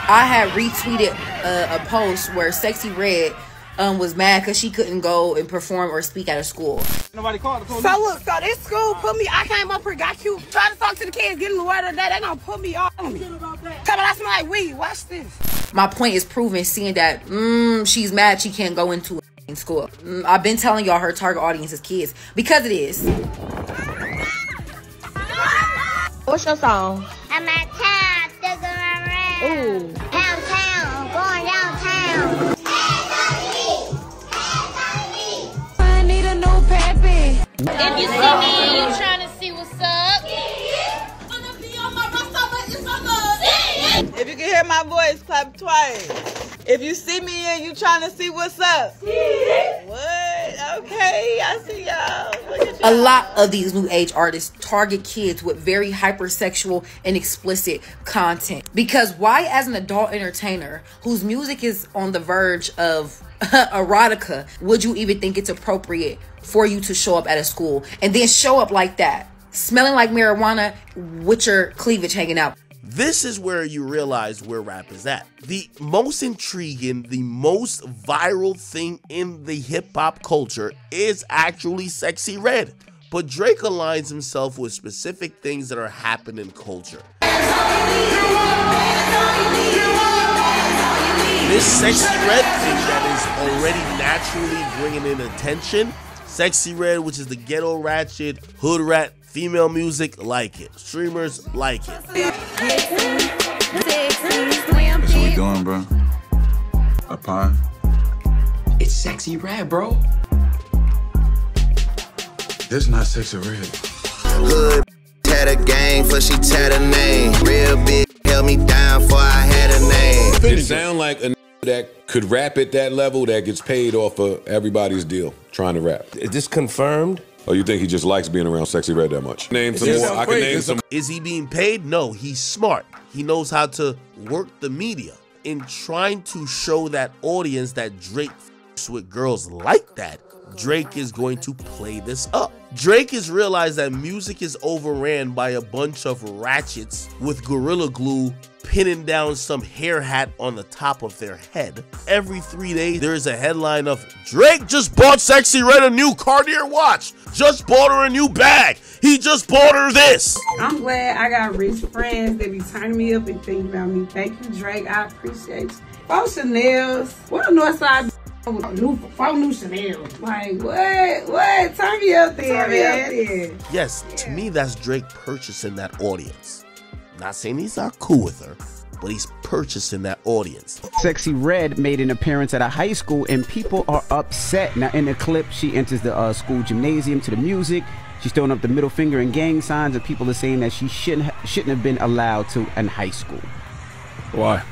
I had retweeted a post where Sexyy Red was mad because she couldn't go and perform or speak at a school. Nobody called the police. So look, so this school put me, I came up here, got you, trying to talk to the kids, getting the word of that, they gonna put me on me. Tell me I smell like weed, watch this. My point is proven, seeing that she's mad she can't go into in school. I've been telling y'all her target audience is kids, because it is. What's your song? I'm at town, still going around. Ooh. Downtown, going downtown. I need a new peppy. If you see me and you trying to see what's up, if you can hear my voice, clap twice. If you see me and you trying to see what's up. What? Okay, I see y'all. Look at y'all. A lot of these new age artists target kids with very hypersexual and explicit content. Because why, as an adult entertainer whose music is on the verge of erotica, would you even think it's appropriate for you to show up at a school and then show up like that, smelling like marijuana with your cleavage hanging out? This is where you realize where rap is at. The most intriguing, the most viral thing in the hip-hop culture is actually Sexyy Red. But Drake aligns himself with specific things that are happening in culture. This Sexyy Red thing that is already naturally bringing in attention, Sexyy Red, which is the ghetto ratchet, hood rat, female music, like it. Streamers like it. That's what we doing, bro? A pie? It's Sexyy Red, bro. This not Sexyy Red. Hood had a gang for she had a name. Real big held me down for I had a name. It sound like a that could rap at that level that gets paid off of everybody's deal trying to rap. Is this confirmed? Oh, you think he just likes being around Sexyy Red that much? Name some more. I can name some. Is he being paid? No, he's smart. He knows how to work the media in trying to show that audience that Drake f***s with girls like that. Drake is going to play this up. Drake has realized that music is overran by a bunch of ratchets with Gorilla Glue pinning down some hair hat on the top of their head. Every 3 days, there is a headline of Drake just bought Sexyy Red a new Cartier watch. Just bought her a new bag. He just bought her this. I'm glad I got rich friends that be turning me up and thinking about me. Thank you, Drake. I appreciate you. 4 Chanel's. What a Northside four new Chanel's. Like, what? Turn me up there, man. Yes, to me, that's Drake purchasing that audience. Not saying he's not cool with her, but he's purchasing that audience. Sexyy Red made an appearance at a high school and people are upset. Now in the clip, she enters the school gymnasium to the music. She's throwing up the middle finger and gang signs, and people are saying that she shouldn't have been allowed to in high school. Why?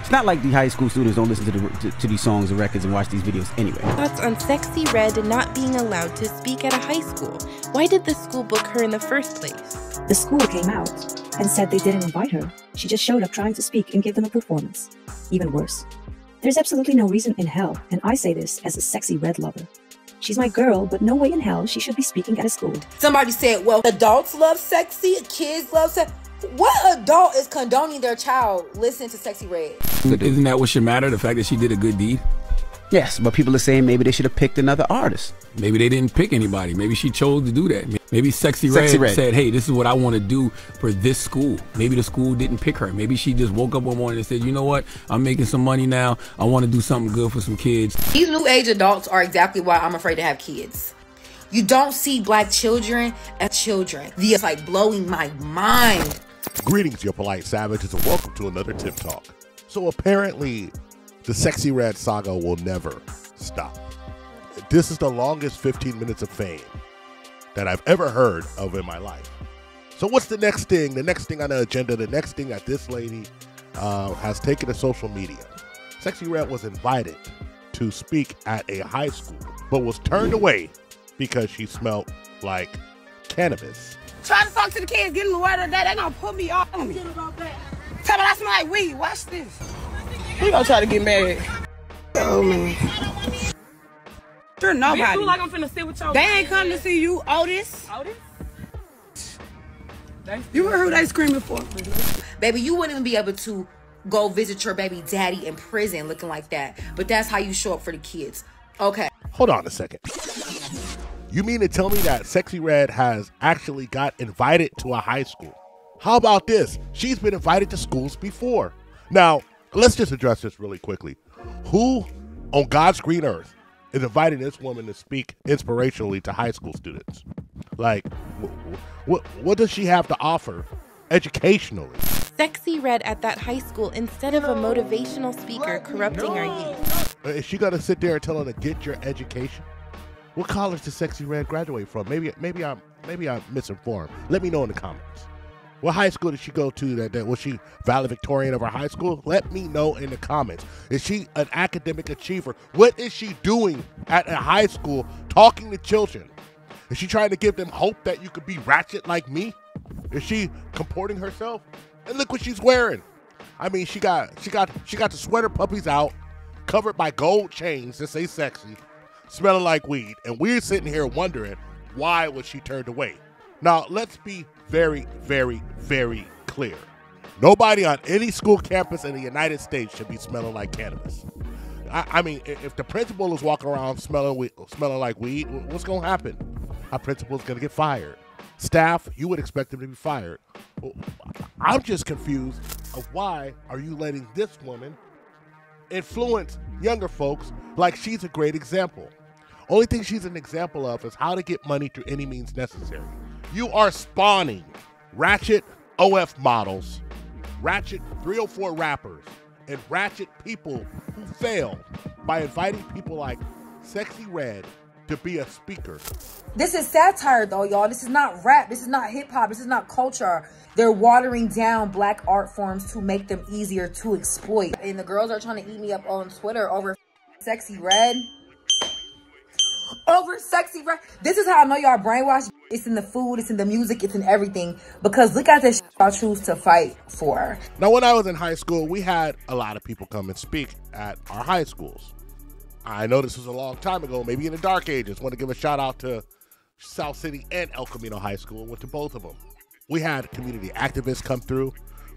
It's not like the high school students don't listen to these songs and records and watch these videos anyway. Thoughts on Sexyy Red not being allowed to speak at a high school? Why did the school book her in the first place? The school came out and said they didn't invite her. She just showed up trying to speak and give them a performance. Even worse. There's absolutely no reason in hell, and I say this as a Sexyy Red lover. She's my girl, but no way in hell she should be speaking at a school. Somebody said, well, adults love Sexy, kids love Sexy. What adult is condoning their child listening to Sexyy Red? Isn't that what should matter? The fact that she did a good deed? Yes, but people are saying maybe they should have picked another artist. Maybe they didn't pick anybody. Maybe she chose to do that. Maybe Sexyy Red said, hey, this is what I want to do for this school. Maybe the school didn't pick her. Maybe she just woke up one morning and said, you know what? I'm making some money now. I want to do something good for some kids. These new age adults are exactly why I'm afraid to have kids. You don't see black children as children. It's like blowing my mind. Greetings, your polite savages, and welcome to another Tip Talk. So apparently, the Sexyy Red saga will never stop. This is the longest 15 minutes of fame that I've ever heard of in my life. So what's the next thing? The next thing on the agenda, the next thing that this lady has taken to social media. Sexyy Red was invited to speak at a high school, but was turned away because she smelled like cannabis. Trying to talk to the kids, getting the word of that, they gonna put me on me. Tell me I smell like weed, watch this. He gonna try to get married. Oh man. Sure, nobody. They feel like I'm finna sit with y'all. They ain't come to see you, Otis. Otis? You heard who they screaming for? Baby, you wouldn't even be able to go visit your baby daddy in prison looking like that. But that's how you show up for the kids. Okay. Hold on a second. You mean to tell me that Sexyy Red has actually got invited to a high school? How about this? She's been invited to schools before. Now, let's just address this really quickly. Who on God's green earth is inviting this woman to speak inspirationally to high school students? Like, what does she have to offer educationally? Sexyy Red at that high school instead of a motivational speaker corrupting our youth. Is she gonna sit there and tell her to get your education? What college did Sexyy Red graduate from? Maybe I'm misinformed. Let me know in the comments. What high school did she go to? That was she valedictorian of her high school? Let me know in the comments. Is she an academic achiever? What is she doing at a high school talking to children? Is she trying to give them hope that you could be ratchet like me? Is she comporting herself? And look what she's wearing. I mean, she got the sweater puppies out, covered by gold chains that say sexy, smelling like weed, and we're sitting here wondering why was she turned away. Now, let's be very, very, very clear. Nobody on any school campus in the United States should be smelling like cannabis. I mean, if the principal is walking around smelling like weed, what's going to happen? Our principal's going to get fired. Staff, you would expect them to be fired. I'm just confused of why are you letting this woman influence younger folks like she's a great example. Only thing she's an example of is how to get money through any means necessary. You are spawning ratchet OF models, ratchet 304 rappers, and ratchet people who fail by inviting people like Sexyy Red to be a speaker. This is satire though, y'all. This is not rap. This is not hip hop. This is not culture. They're watering down black art forms to make them easier to exploit. And the girls are trying to eat me up on Twitter over Sexyy Red. Over Sexyy Red. This is how I know y'all brainwashed. It's in the food, it's in the music, it's in everything. Because look at this shit I choose to fight for. Now, when I was in high school, we had a lot of people come and speak at our high schools. I know this was a long time ago, maybe in the dark ages. Want to give a shout out to South City and El Camino High School. Went to both of them. We had community activists come through.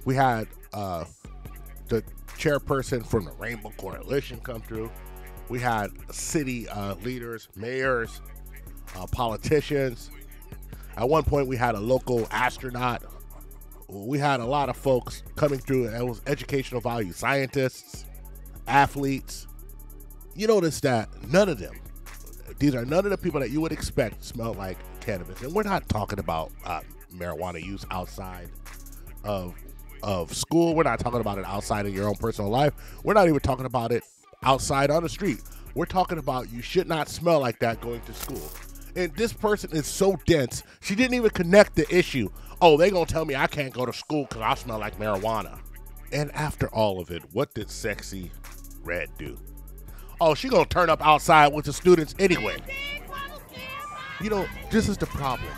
We had the chairperson from the Rainbow Coalition come through. We had city leaders, mayors, politicians. At one point, we had a local astronaut. We had a lot of folks coming through. It was educational value, scientists, athletes. You notice that none of them, these are none of the people that you would expect smell like cannabis. And we're not talking about marijuana use outside of school. We're not talking about it outside of your own personal life. We're not even talking about it outside on the street. We're talking about you should not smell like that going to school. And this person is so dense, she didn't even connect the issue. Oh, they gonna tell me I can't go to school because I smell like marijuana. And after all of it, what did Sexyy Red do? Oh, she gonna turn up outside with the students anyway. You know, this is the problem.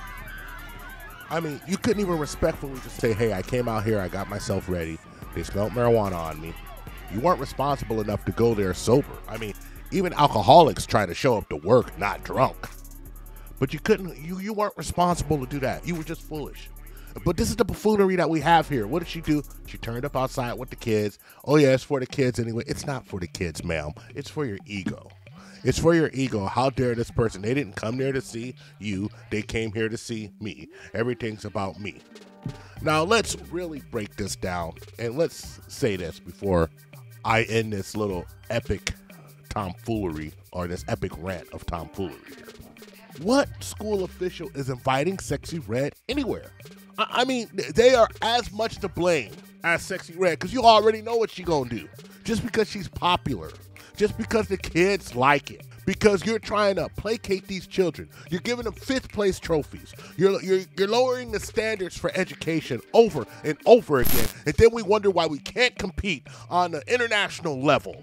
I mean, you couldn't even respectfully just say, hey, I came out here, I got myself ready. They smelled marijuana on me. You weren't responsible enough to go there sober. I mean, even alcoholics try to show up to work not drunk. But you couldn't, you weren't responsible to do that. You were just foolish. But this is the buffoonery that we have here. What did she do? She turned up outside with the kids. Oh yeah, it's for the kids anyway. It's not for the kids, ma'am. It's for your ego. It's for your ego. How dare this person? They didn't come there to see you. They came here to see me. Everything's about me. Now let's really break this down. And let's say this before I end this little epic tomfoolery or this epic rant of tomfoolery here. What school official is inviting Sexyy Red anywhere? I mean, they are as much to blame as Sexyy Red because you already know what she's going to do. Just because she's popular. Just because the kids like it. Because you're trying to placate these children. You're giving them 5th place trophies. You're lowering the standards for education over and over again. And then we wonder why we can't compete on the international level.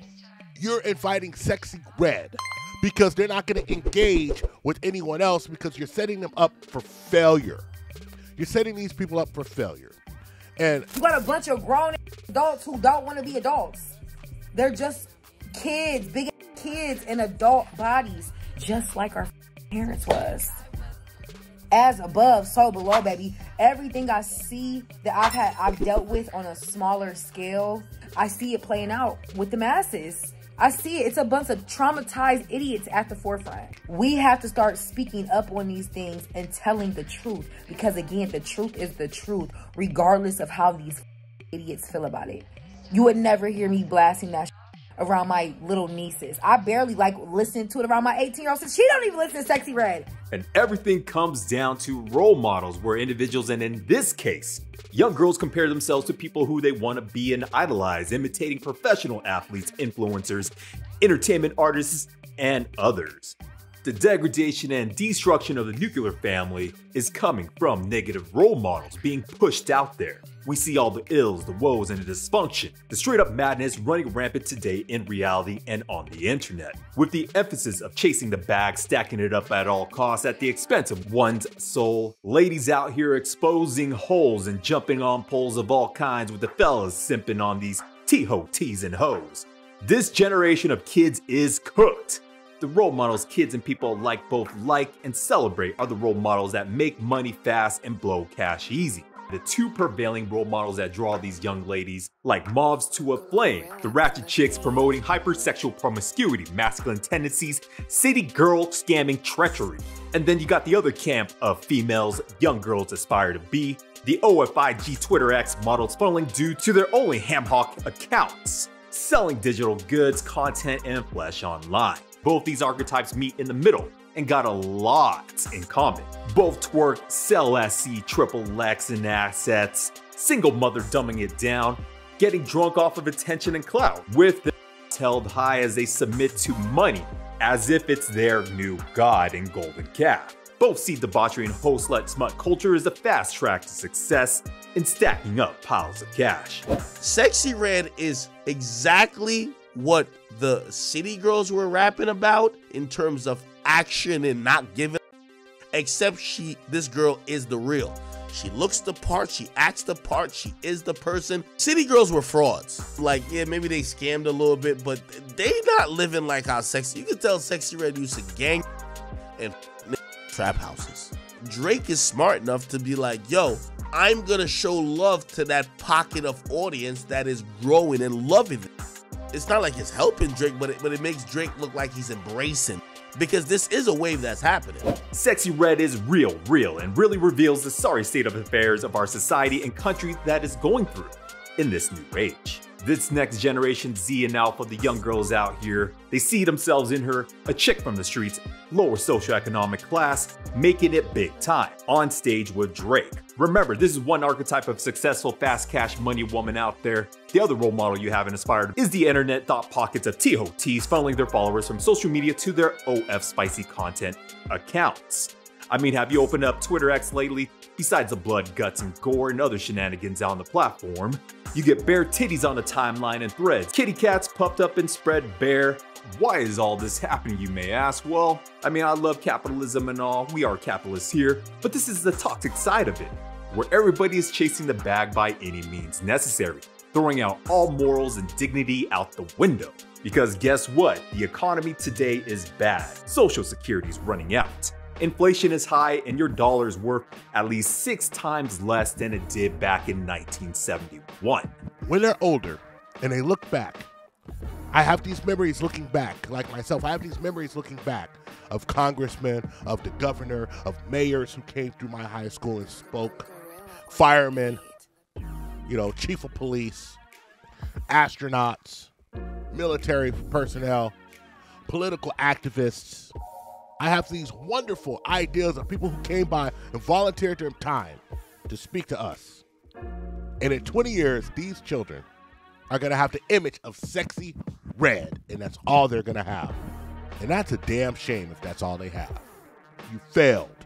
You're inviting Sexyy Red because they're not going to engage with anyone else because you're setting them up for failure. You're setting these people up for failure. And you got a bunch of grown adults who don't want to be adults. They're just kids, big kids in adult bodies, just like our parents was. as above, so below, baby. Everything I see that I've dealt with on a smaller scale, I see it playing out with the masses. I see it. It's a bunch of traumatized idiots at the forefront. We have to start speaking up on these things and telling the truth. Because again, the truth is the truth, regardless of how these idiots feel about it. You would never hear me blasting that around my little nieces. I barely like listen to it around my 18-year-old sister. She don't even listen to Sexyy Red. And everything comes down to role models, where individuals, and in this case, young girls, compare themselves to people who they want to be and idolize, imitating professional athletes, influencers, entertainment artists, and others. The degradation and destruction of the nuclear family is coming from negative role models being pushed out there. We see all the ills, the woes, and the dysfunction, the straight up madness running rampant today in reality and on the internet, with the emphasis of chasing the bag, stacking it up at all costs at the expense of one's soul. Ladies out here exposing holes and jumping on poles of all kinds, with the fellas simping on these T-ho-Ts and hoes. This generation of kids is cooked. The role models kids and people alike both like and celebrate are the role models that make money fast and blow cash easy. The two prevailing role models that draw these young ladies like moths to a flame. The ratchet chicks promoting hypersexual promiscuity, masculine tendencies, city girl scamming treachery. And then you got the other camp of females young girls aspire to be. The OFIG Twitter X models funneling due to their only ham-hock accounts, selling digital goods, content, and flesh online. Both these archetypes meet in the middle and got a lot in common. Both twerk, sell SC, triple X in assets, single mother dumbing it down, getting drunk off of attention and clout, with the held high as they submit to money as if it's their new god and golden calf. Both see debauchery and hoe-slut smut culture as a fast track to success in stacking up piles of cash. Sexyy Red is exactly what the city girls were rapping about in terms of action and not giving, except this girl is the real. She looks the part, she acts the part, she is the person. City girls were frauds. Like, yeah, maybe they scammed a little bit, but they not living like how Sexyy. You can tell Sexyy Red used to gang and trap houses. Drake is smart enough to be like, yo, I'm gonna show love to that pocket of audience that is growing and loving it. It's not like it's helping Drake, but it makes Drake look like he's embracing, because this is a wave that's happening. Sexyy Red is real, and really reveals the sorry state of affairs of our society and country that is going through in this new age. This next generation Z and Alpha, the young girls out here, they see themselves in her, a chick from the streets, lower socioeconomic class, making it big time, on stage with Drake. Remember, this is one archetype of successful fast cash money woman out there. The other role model you haven't aspired is the internet thought pockets of T-ho-Ts funneling their followers from social media to their OF spicy content accounts. I mean, have you opened up Twitter X lately? Besides the blood, guts, and gore and other shenanigans on the platform, you get bare titties on the timeline and threads, kitty cats puffed up and spread bare. Why is all this happening, you may ask? Well, I mean, I love capitalism and all, we are capitalists here, but this is the toxic side of it, where everybody is chasing the bag by any means necessary, throwing out all morals and dignity out the window. Because guess what? The economy today is bad. Social Security is running out. Inflation is high and your dollar is worth at least 6 times less than it did back in 1971. When they're older and they look back, I have these memories looking back, like myself, I have these memories looking back of congressmen, of the governor, of mayors who came through my high school and spoke, firemen, you know, chief of police, astronauts, military personnel, political activists. I have these wonderful ideas of people who came by and volunteered their time to speak to us. And in 20 years, these children are going to have the image of Sexyy Red, and that's all they're going to have. And that's a damn shame if that's all they have. You failed.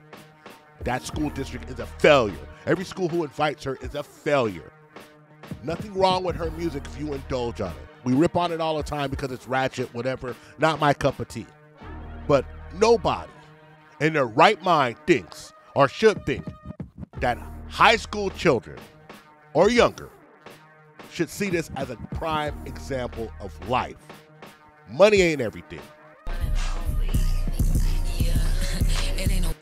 That school district is a failure. Every school who invites her is a failure. Nothing wrong with her music if you indulge on it. We rip on it all the time because it's ratchet, whatever. Not my cup of tea. But nobody in their right mind thinks or should think that high school children or younger should see this as a prime example of life. Money ain't everything.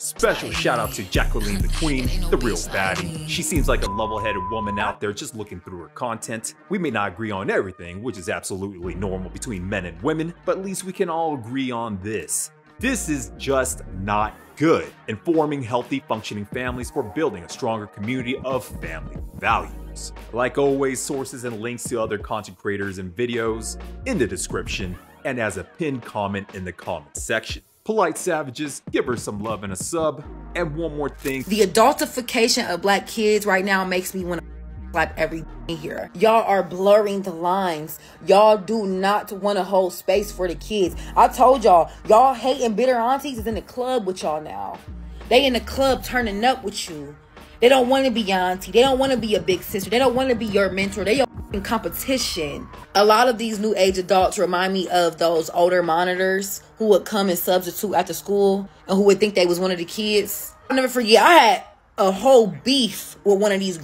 Special shout out to Jacqueline the Queen, the real baddie. She seems like a level-headed woman out there just looking through her content. We may not agree on everything, which is absolutely normal between men and women, but at least we can all agree on this. This is just not good in forming healthy, functioning families for building a stronger community of family values. Like always, sources and links to other content creators and videos in the description and as a pinned comment in the comment section. Polite Savages, give her some love and a sub. And one more thing. The adultification of black kids right now makes me want to slap every here. Y'all are blurring the lines. Y'all do not want to hold space for the kids. I told y'all, y'all hating bitter aunties is in the club with y'all now. They in the club turning up with you. They don't want to be your auntie. They don't want to be a big sister. They don't want to be your mentor. They in competition. A lot of these new age adults remind me of those older monitors who would come and substitute after school and who would think they was one of the kids. I'll never forget, I had a whole beef with one of these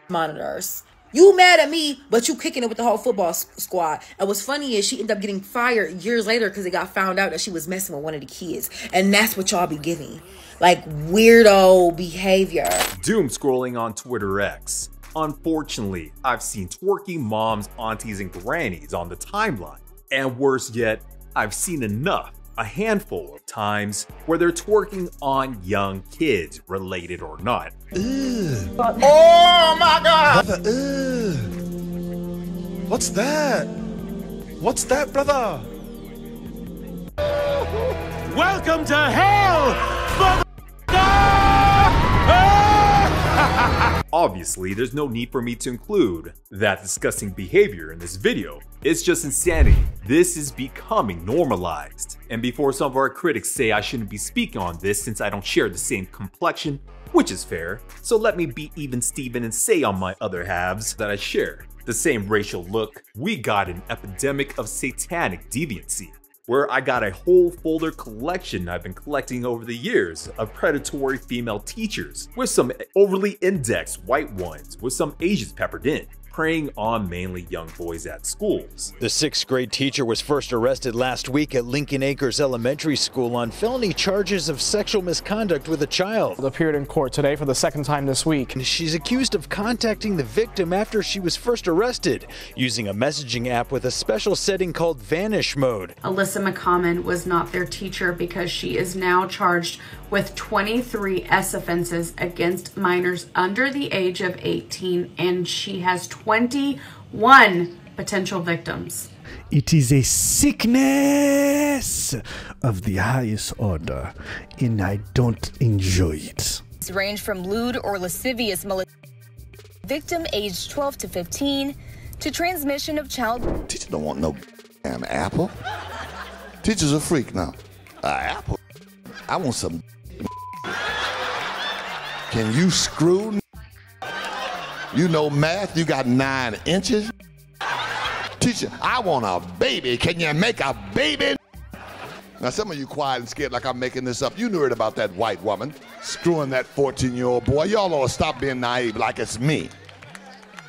monitors. You mad at me, but you kicking it with the whole football squad. And what's funny is she ended up getting fired years later because it got found out that she was messing with one of the kids. And that's what y'all be giving. Like weirdo behavior. Doom scrolling on Twitter X. Unfortunately, I've seen twerking moms, aunties, and grannies on the timeline. And worse yet, I've seen a handful of times, where they're twerking on young kids, related or not. Ugh. Oh my God! Brother, ugh. What's that? What's that, brother? Welcome to hell, mother. Obviously, there's no need for me to include that disgusting behavior in this video. It's just insanity. This is becoming normalized. And before some of our critics say I shouldn't be speaking on this since I don't share the same complexion, which is fair, so let me be even Steven and say on my other halves that I share the same racial look, we got an epidemic of satanic deviancy, where I got a whole folder collection I've been collecting over the years of predatory female teachers, with some overly indexed white ones, with some Asians peppered in, preying on mainly young boys at schools. The 6th grade teacher was first arrested last week at Lincoln Acres Elementary School on felony charges of sexual misconduct with a child. Appeared in court today for the second time this week. She's accused of contacting the victim after she was first arrested, using a messaging app with a special setting called Vanish Mode. Alyssa McCommon was not their teacher because she is now charged with 23 S offenses against minors under the age of 18, and she has 21 potential victims. It is a sickness of the highest order, and I don't enjoy it. It's range from lewd or lascivious victim aged 12 to 15 to transmission of child. Teacher don't want no damn apple. Teacher's a freak now. Apple? I want some. Can you screw? You know math, you got 9 inches. Teacher, I want a baby. Can you make a baby? Now some of you quiet and scared like I'm making this up. You knew it about that white woman screwing that 14-year-old boy. Y'all ought to stop being naive like it's me.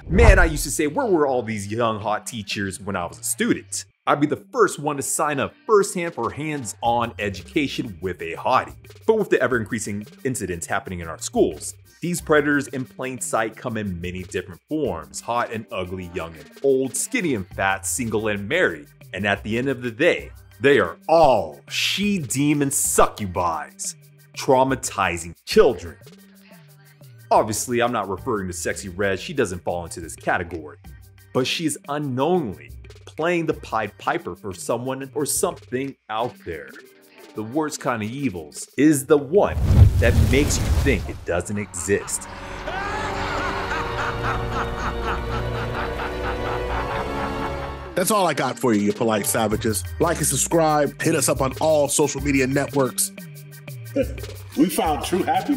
Man, I used to say, where were all these young hot teachers when I was a student? I'd be the first one to sign up firsthand for hands-on education with a hottie. But with the ever-increasing incidents happening in our schools, these predators in plain sight come in many different forms: hot and ugly, young and old, skinny and fat, single and married. And at the end of the day, they are all she-demon succubis, traumatizing children. Obviously, I'm not referring to Sexyy Red, she doesn't fall into this category. But she is unknowingly playing the Pied Piper for someone or something out there. The worst kind of evils is the one that makes you think it doesn't exist. That's all I got for you, you polite savages. Like and subscribe, hit us up on all social media networks. We found true happiness